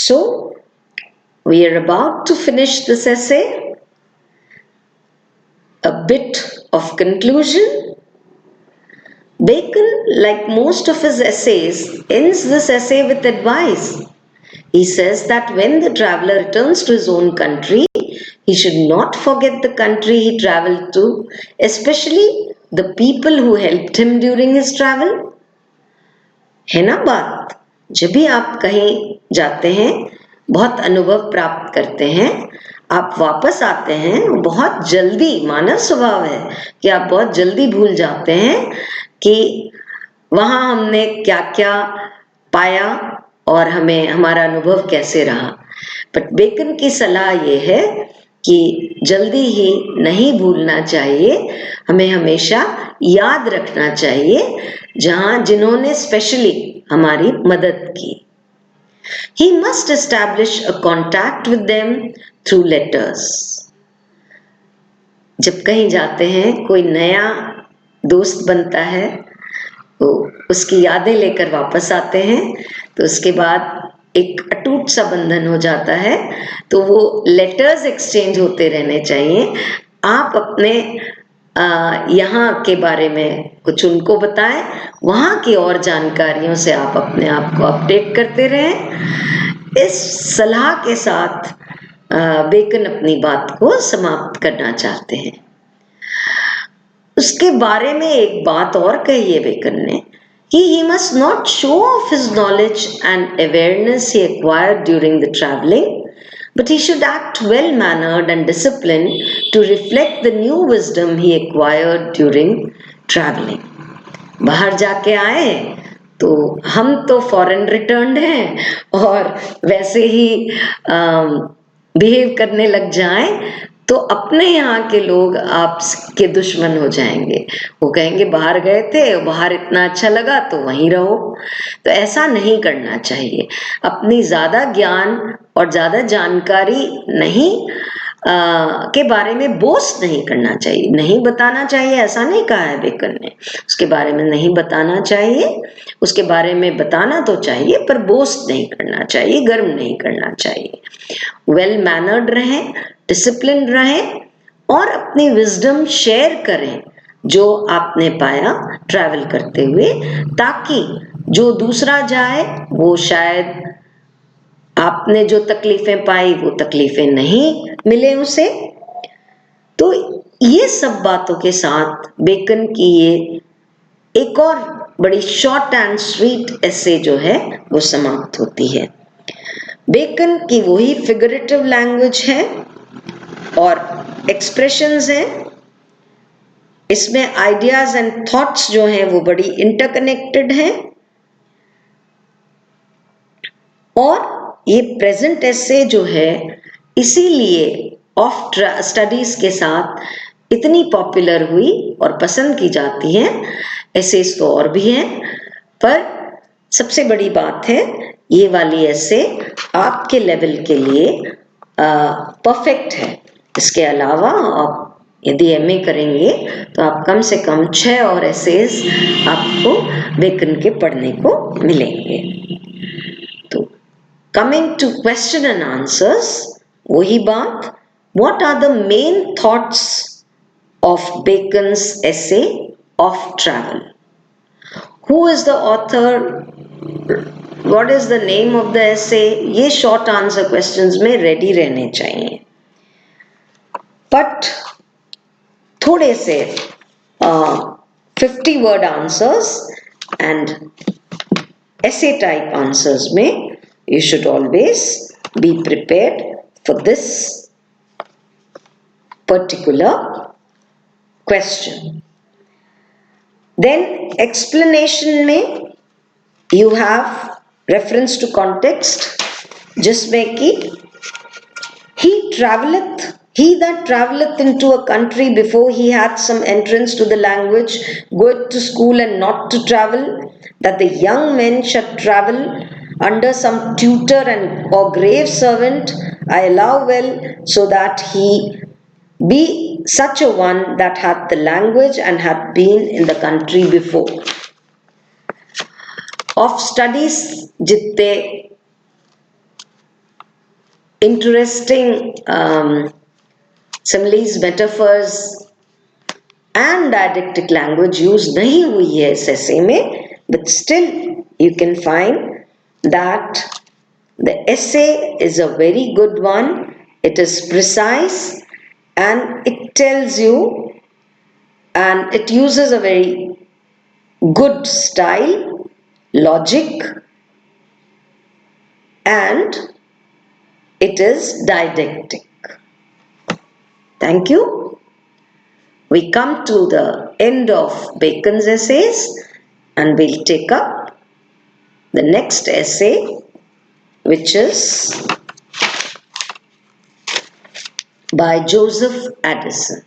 So, we are about to finish this essay. A bit of conclusion. Bacon, like most of his essays, ends this essay with advice. He says that when the traveler returns to his own country, he should not forget the country he traveled to, especially the people who helped him during his travel. है ना बात? जब भी आप कहीं जाते हैं, बहुत अनुभव प्राप्त करते हैं, आप वापस आते हैं, बहुत जल्दी, मानव स्वभाव है कि आप बहुत जल्दी भूल जाते हैं कि वहां हमने क्या क्या पाया और हमें हमारा अनुभव कैसे रहा। बट बेकन की सलाह ये है कि जल्दी ही नहीं भूलना चाहिए, हमें हमेशा याद रखना चाहिए जिन्होंने स्पेशली हमारी मदद की। He must establish a contact with them through letters. जब कहीं जाते हैं, कोई नया दोस्त बनता है, तो उसकी यादें लेकर वापस आते हैं, तो उसके बाद एक अटूट सा बंधन हो जाता है, तो वो लेटर्स एक्सचेंज होते रहने चाहिए। आप अपने यहाँ के बारे में कुछ उनको बताएं, वहाँ की और जानकारियों से आप अपने आप को अपडेट करते रहें। इस सलाह के साथ बेकन अपनी बात को समाप्त करना चाहते हैं। उसके बारे में एक बात और कही है बेकन ने कि he must not show off his knowledge and awareness he acquired during the traveling, but he should act well-mannered and disciplined to reflect the new wisdom he acquired during traveling. बाहर जाके आए तो हम तो foreign returned हैं और वैसे ही behave करने लग जाएं तो अपने यहाँ के लोग आपके दुश्मन हो जाएंगे। वो कहेंगे बाहर गए थे, बाहर इतना अच्छा लगा तो वहीं रहो। तो ऐसा नहीं करना चाहिए। अपनी ज्यादा ज्ञान और ज्यादा जानकारी नहीं के बारे में बोस्ट नहीं करना चाहिए, नहीं बताना चाहिए, ऐसा नहीं कहा है बेकन ने। उसके बारे में नहीं बताना चाहिए, उसके बारे में बताना तो चाहिए पर बोस्ट नहीं करना चाहिए, गर्व नहीं करना चाहिए। वेल मैनर्ड रहें, डिसिप्लिन रहें और अपनी विजडम शेयर करें जो आपने पाया ट्रैवल करते हुए, ताकि जो दूसरा जाए वो शायद आपने जो तकलीफें पाई वो तकलीफें नहीं मिले उसे। तो ये सब बातों के साथ बेकन की ये एक और बड़ी शॉर्ट एंड स्वीट एसे जो है वो समाप्त होती है। बेकन की वही फिगरेटिव लैंग्वेज है और एक्सप्रेशंस हैं, इसमें आइडियाज एंड थॉट्स जो हैं वो बड़ी इंटरकनेक्टेड हैं और ये प्रेजेंट एसे जो है इसीलिए ऑफ स्टडीज के साथ इतनी पॉपुलर हुई और पसंद की जाती हैं। एसेस तो और भी हैं पर सबसे बड़ी बात है ये वाली एसे आपके लेवल के लिए परफेक्ट है। इसके अलावा आप यदि एमए करेंगे तो आप कम से कम 6 और एसेस आपको बेकन के पढ़ने को मिलेंगे। तो coming to question and answers, वही बात, what are the main thoughts of Bacon's essay of travel? Who is the author? What is the name of the essay? ये short answer questions में ready रहने चाहिए। But थोड़े से 50 word answers and essay type answers में you should always be prepared for this particular question. Then explanation में you have reference to context जिसमें कि he that travelleth into a country before he hath some entrance to the language, goeth to school and not to travel, that the young men should travel under some tutor and or grave servant, I allow well, so that he be such a one that hath the language and hath been in the country before. Of studies जितने interesting similes, metaphors and didactic language use नहीं हुई है इस essay में, but still you can find that the essay is a very good one. It is precise and it tells you, and it uses a very good style, logic, and it is didactic. Thank you. We come to the end of Bacon's essays and we'll take up the next essay, which is by Joseph Addison.